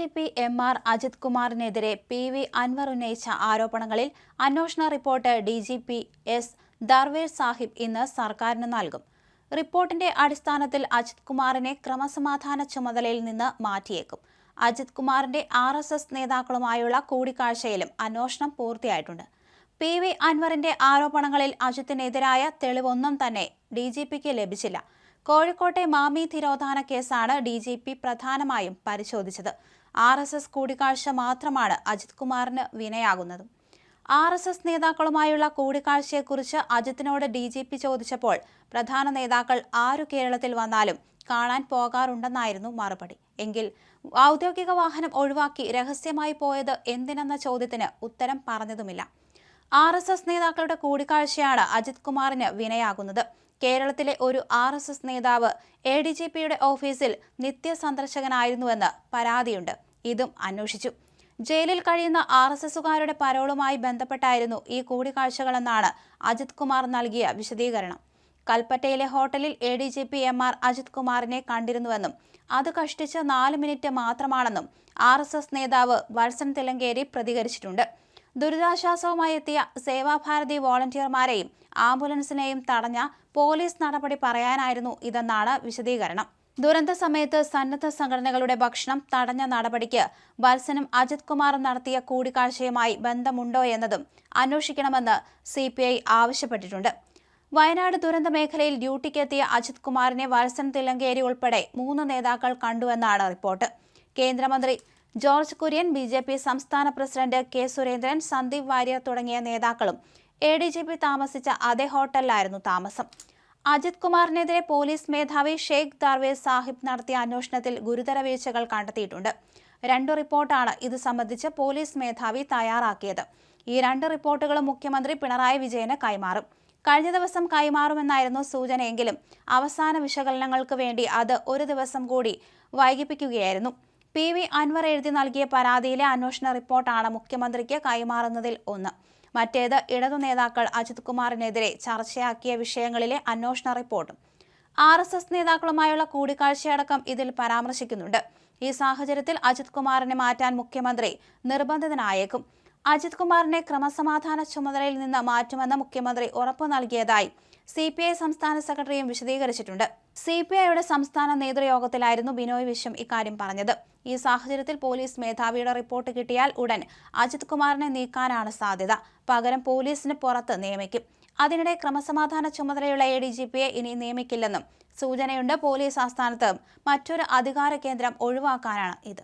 ADGP MR Ajith കുമാറിനെതിരെ PV Anwar ഉന്നയിച്ച ആരോപണങ്ങളിൽ അന്വേഷണ report DGP S Darvesh Sahib ഇന്ന് സർക്കാരിന് നൽകും. റിപ്പോർട്ടിന്റെ അടിസ്ഥാനത്തിൽ അജിത് കുമാറിനെ ക്രമസമാധാന ചുമതലയിൽ നിന്ന് മാറ്റിയേക്കും. അജിത് കുമാറിന്റെ RSS നേതാക്കളുമായുള്ള കൂടിക്കാഴ്ചയിലും അന്വേഷണം പൂർത്തിയായിട്ടുണ്ട്. PV അൻവറിന്റെ ആരോപണങ്ങളിൽ അജിത്തിനെതിരായ തെളിവൊന്നും തന്നെ DGPക്ക് ലഭിച്ചില്ല. കോഴിക്കോട്ടെ മാമി തിരോധാന കേസാണ് DGP പ്രധാനമായും പരിശോധിച്ചത്. RSS കൂടിക്കാഴ്ച മാത്രമാണ് അജിത് കുമാറിന് വിനയാകുന്നത്. RSS നേതാക്കളുമായുള്ള കൂടിക്കാഴ്ചയെക്കുറിച്ച് അജിത്തിനോട് DGP ചോദിച്ചപ്പോൾ പ്രധാന നേതാക്കൾ ആരു കേരളത്തിൽ വന്നാലും കാണാൻ പോകാറുണ്ടെന്നായിരുന്നു മറുപടി. എങ്കിൽ ഔദ്യോഗിക വാഹനം ഒഴിവാക്കി രഹസ്യമായി പോയത് എന്തിനെന്ന ചോദ്യത്തിന് ഉത്തരം പറഞ്ഞതുമില്ല. RSS നേതാക്കളുടെ കൂടിക്കാഴ്ചയാണ് അജിത് കുമാറിന് വിനയാകുന്നത്. കേരളത്തിലെ ഒരു RSS നേതാവ് ADGPയുടെ ഓഫീസിൽ നിത്യസന്ദർശകനായിരുന്നുവെന്ന് പരാതിയുണ്ട്. ഇതും അന്വേഷിച്ചു. ജയിലിൽ കഴിയുന്ന RSSകാരുടെ പരോളുമായി ബന്ധപ്പെട്ടായിരുന്നു ഈ കൂടിക്കാഴ്ചകളെന്നാണ് അജിത് കുമാർ നൽകിയ വിശദീകരണം. കൽപ്പറ്റയിലെ ഹോട്ടലിൽ ADGP MR അജിത് കുമാറിനെ കണ്ടിരുന്നുവെന്നും അത് കഷ്ടിച്ച് 4 മിനിറ്റ് മാത്രമാണെന്നും RSS നേതാവ് വത്സൻ തില്ലങ്കേരി പ്രതികരിച്ചിട്ടുണ്ട്. ദുരിതാശ്വാസവുമായി എത്തിയ സേവാഭാരതി വോളണ്ടിയർമാരെയും ആംബുലൻസിനെയും തടഞ്ഞ പോലീസ് നടപടി പറയാനായിരുന്നു ഇതെന്നാണ് വിശദീകരണം. ദുരന്ത സമയത്ത് സന്നദ്ധ സംഘടനകളുടെ ഭക്ഷണം തടഞ്ഞ നടപടിക്ക് വത്സനും അജിത് കുമാറും നടത്തിയ കൂടിക്കാഴ്ചയുമായി ബന്ധമുണ്ടോ എന്നതും അന്വേഷിക്കണമെന്ന് CPI ആവശ്യപ്പെട്ടിട്ടുണ്ട്. വയനാട് ദുരന്ത മേഖലയിൽ ഡ്യൂട്ടിക്കെത്തിയ അജിത് കുമാറിനെ വത്സൻ തില്ലങ്കേരി ഉൾപ്പെടെ 3 നേതാക്കൾ കണ്ടുവെന്നാണ് റിപ്പോർട്ട്. കേന്ദ്രമന്ത്രി ജോർജ് കുര്യൻ, BJP സംസ്ഥാന പ്രസിഡന്റ് K സുരേന്ദ്രൻ, സന്ദീപ് വാര്യർ തുടങ്ങിയ നേതാക്കളും ADGP താമസിച്ച അതേ ഹോട്ടലിലായിരുന്നു താമസം. അജിത് കുമാറിനെതിരെ പോലീസ് മേധാവി ഷെയ്ഖ് ദർവേർ സാഹിബ് നടത്തിയ അന്വേഷണത്തിൽ ഗുരുതര വീഴ്ചകൾ കണ്ടെത്തിയിട്ടുണ്ട്. 2 റിപ്പോർട്ടാണ് ഇത് സംബന്ധിച്ച് പോലീസ് മേധാവി തയ്യാറാക്കിയത്. ഈ 2 റിപ്പോർട്ടുകളും മുഖ്യമന്ത്രി പിണറായി വിജയന് കൈമാറും. കഴിഞ്ഞ ദിവസം കൈമാറുമെന്നായിരുന്നു സൂചനയെങ്കിലും അവസാന വിശകലനങ്ങൾക്ക് വേണ്ടി അത് ഒരു ദിവസം കൂടി വൈകിപ്പിക്കുകയായിരുന്നു. PV അൻവർ എഴുതി നൽകിയ പരാതിയിലെ അന്വേഷണ റിപ്പോർട്ടാണ് മുഖ്യമന്ത്രിക്ക് കൈമാറുന്നതിൽ ഒന്ന്. മറ്റേത് ഇടതു നേതാക്കൾ അജിത് കുമാറിനെതിരെ ചർച്ചയാക്കിയ വിഷയങ്ങളിലെ അന്വേഷണ റിപ്പോർട്ടും. RSS നേതാക്കളുമായുള്ള കൂടിക്കാഴ്ചയടക്കം ഇതിൽ പരാമർശിക്കുന്നുണ്ട്. ഈ സാഹചര്യത്തിൽ അജിത് കുമാറിനെ മാറ്റാൻ മുഖ്യമന്ത്രി നിർബന്ധിതനായേക്കും. അജിത് കുമാറിനെ ക്രമസമാധാന ചുമതലയിൽ നിന്ന് മാറ്റുമെന്ന് മുഖ്യമന്ത്രി ഉറപ്പു നൽകിയതായി CPI സംസ്ഥാന സെക്രട്ടറിയും വിശദീകരിച്ചിട്ടുണ്ട്. CPIയുടെ സംസ്ഥാന നേതൃയോഗത്തിലായിരുന്നു ബിനോയ് വിശ്വം ഇക്കാര്യം പറഞ്ഞത്. ഈ സാഹചര്യത്തിൽ പോലീസ് മേധാവിയുടെ റിപ്പോർട്ട് കിട്ടിയാൽ ഉടൻ അജിത് കുമാറിനെ നീക്കാനാണ് സാധ്യത. പകരം പോലീസിന് പുറത്ത് നിയമിക്കും. അതിനിടെ ക്രമസമാധാന ചുമതലയുള്ള ADGPയെ ഇനി നിയമിക്കില്ലെന്നും സൂചനയുണ്ട്. പോലീസ് ആസ്ഥാനത്ത് മറ്റൊരു അധികാര കേന്ദ്രം ഒഴിവാക്കാനാണ് ഇത്.